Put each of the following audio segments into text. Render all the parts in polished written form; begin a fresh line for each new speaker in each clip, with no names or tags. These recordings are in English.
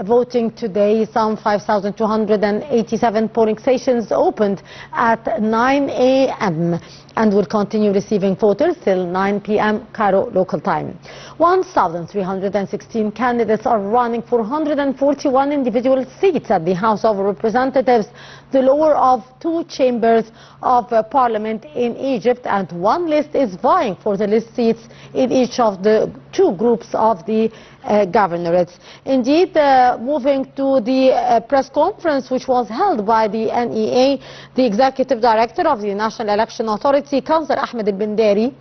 voting today. Some 5,287 polling stations opened at 9 a.m. and will continue receiving voters till 9 p.m. Cairo local time. 1,316 candidates are running for 141 individual seats at the House of Representatives, the lower of two chambers of parliament in Egypt, and one list is vying for the list seats in each of the two groups of the governorates. Indeed, moving to the press conference which was held by the NEA, the Executive Director of the National Election Authority, Councillor Ahmed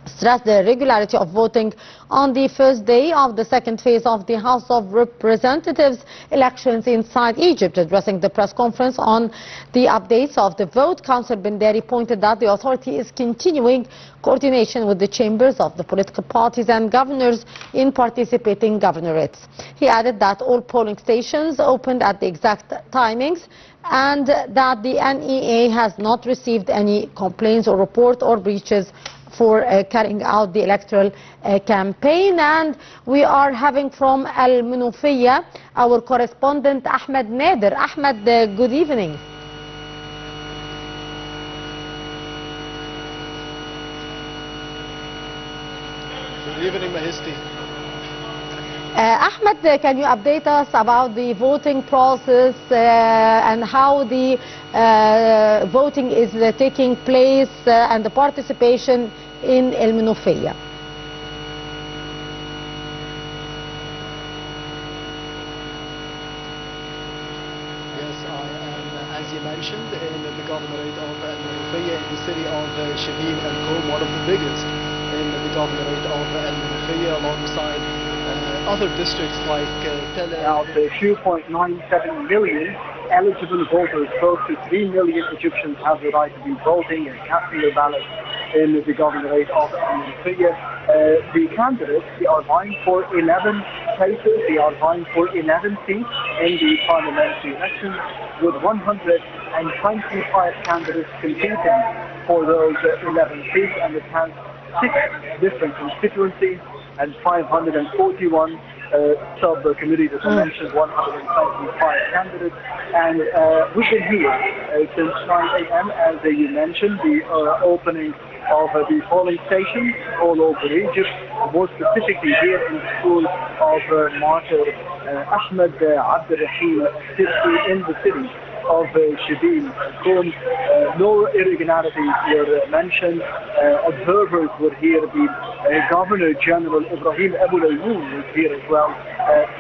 stressed the regularity of voting on the first day of the second phase of the House of Representatives elections inside Egypt. Addressing the press conference on the updates of the vote, Councillor Benderi pointed that the authority is continuing coordination with the chambers of the political parties and governors in participating governorates. He added that all polling stations opened at the exact timings and that the NEA has not received any complaints or report or breaches for carrying out the electoral campaign. And we are having from Al Munufiyya our correspondent Ahmed Nader. Ahmed, good evening.
Good evening, Mahisti.
Ahmed, can you update us about the voting process and how the voting is taking place and the participation in Al Munufiyya?
Yes, I am, as you mentioned, in the governorate of Al Munufiyya in the city of Shabin and Qom, one of the biggest in the governorate of Al Munufiyya, alongside other districts like Tel
Out of 2.97 million eligible voters, close to 3 million Egyptians have the right to be voting and casting their ballots in the governorate of Al Munufiyya. The candidates, they are vying for 11 places, they are vying for 11 seats in the parliamentary elections, with 125 candidates competing for those 11 seats, and it has 6 different constituencies and 541 sub-committees, as I mentioned, 125 candidates. And we've been here since 9 a.m. as you mentioned, the opening of the polling stations all over Egypt, more specifically here in the school of Martyr Ahmed Abdelrahim in the city of Shabin. No irregularities were mentioned. Observers were here. The Governor General Ibrahim Abu Laymoun was here as well,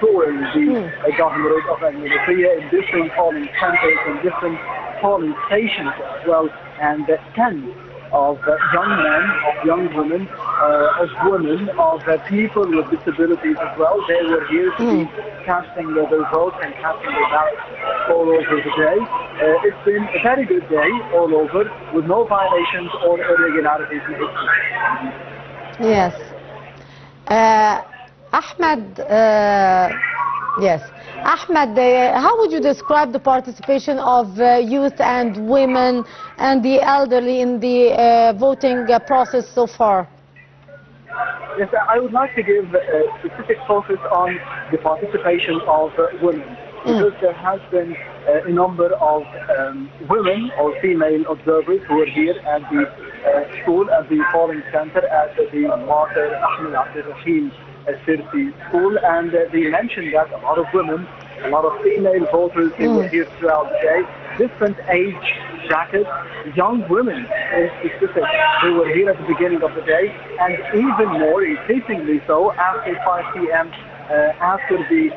touring the governorate of Al Munufiyya in different polling centers and different polling stations as well, and 10 of young men, of young women, of women, of people with disabilities as well. They were here to be casting their votes and casting their ballots all over the day. It's been a very good day all over, with no violations or irregularities in history.
Yes. Ahmed, yes. Ahmed, how would you describe the participation of youth and women and the elderly in the voting process so far?
Yes, I would like to give a specific focus on the participation of women, because there has been a number of women or female observers who are here at the school, at the polling center, at the Martyr Ahmed Abdelrahim school, and they mentioned that a lot of women, a lot of female voters, they were here throughout the day, different age brackets, young women in specific, who were here at the beginning of the day, and even more, increasingly so, after 5 p.m., after the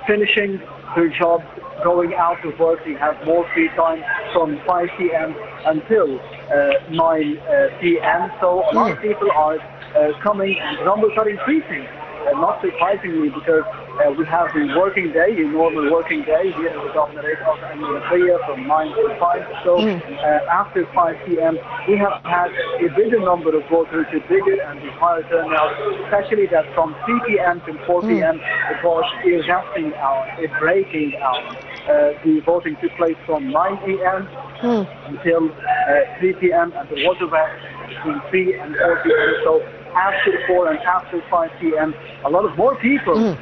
finishing their jobs, going out to work, they have more free time from 5 p.m. until 9 p.m. So a lot of people are coming, and the numbers are increasing. Not surprisingly, because we have the working day, a normal working day here in the governorate of Al Munufiyya from 9 to 5. So after 5 p.m. we have had a bigger number of voters, a bigger and a higher turnout, especially that from 3 p.m. to 4 p.m. it was a resting hour, a breaking hour. The voting took place from 9 a.m. until 3 p.m. and there was a rest between 3 and 4 p.m. So after 4 and after 5 p.m., a lot of more people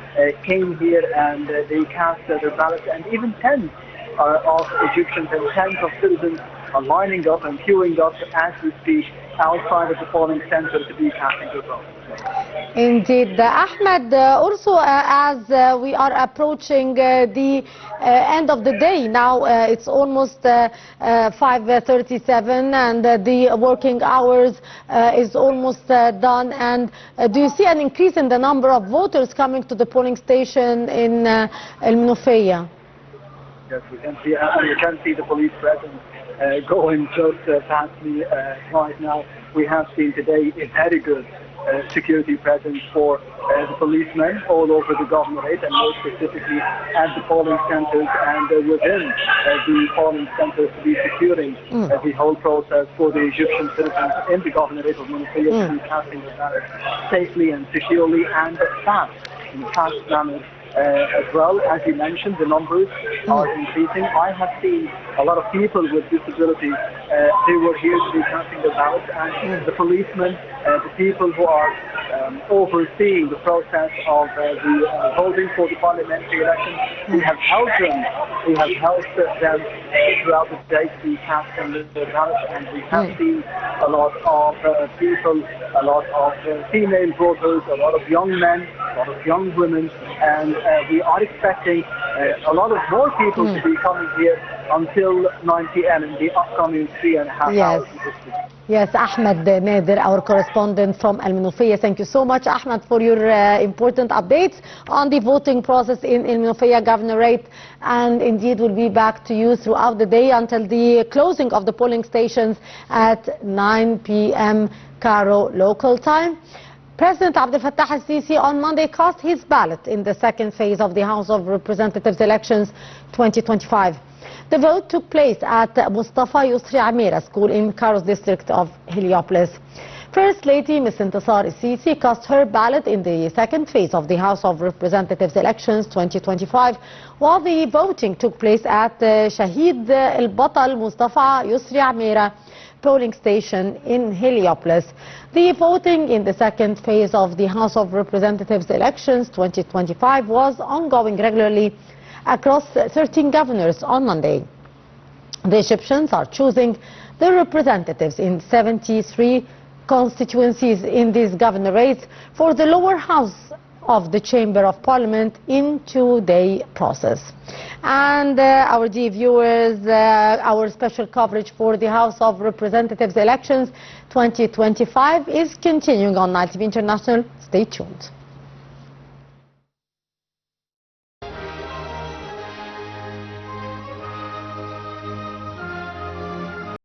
came here and they cast their ballots, and even tens of Egyptians and tens of citizens are lining up and queuing up as we speak outside of the polling center to be casting their vote.
Indeed. Ahmed, also as we are approaching the end of the day now, it's almost 5:37 and the working hours is almost done. And do you see an increase in the number of voters coming to the polling station in El Menoufiya?
Yes, we can see, and you can see the police presence going just past me right now. We have seen today a very good security presence for the policemen all over the governorate, and more specifically at the polling centers and within the polling centers to be securing the whole process for the Egyptian citizens in the governorate of Menoufiya to be casting their ballots safely and securely and fast, in a fast manner. As well, as you mentioned, the numbers are increasing. I have seen a lot of people with disabilities. They were here to be casting their ballots, and the policemen, the people who are overseeing the process of the voting for the parliamentary election, we have helped them. We have helped them throughout the day to be casting their ballots, and we have seen a lot of people, a lot of female voters, a lot of young men, a lot of young women, and we are expecting a lot of more people to be coming here until 9 p.m. in the upcoming 3.5 hours.
Yes, Ahmed Nader, our correspondent from El Menoufiya. Thank you so much, Ahmed, for your important updates on the voting process in El Menoufiya Governorate. And indeed, we'll be back to you throughout the day until the closing of the polling stations at 9 p.m. Cairo local time. President Abdel Fattah al-Sisi on Monday cast his ballot in the second phase of the House of Representatives elections 2025. The vote took place at Mustafa Yusri Amira School in Cairo's district of Heliopolis. First Lady Ms. Intisar al-Sisi cast her ballot in the second phase of the House of Representatives elections 2025, while the voting took place at Shahid al-Batal Mustafa Yusri Amira polling station in Heliopolis. The voting in the second phase of the House of Representatives elections 2025 was ongoing regularly across 13 governors on Monday. The Egyptians are choosing their representatives in 73 constituencies in these governorates for the lower house of the Chamber of Parliament in two-day process. And our dear viewers, our special coverage for the House of Representatives elections 2025 is continuing on Nile TV International. Stay tuned.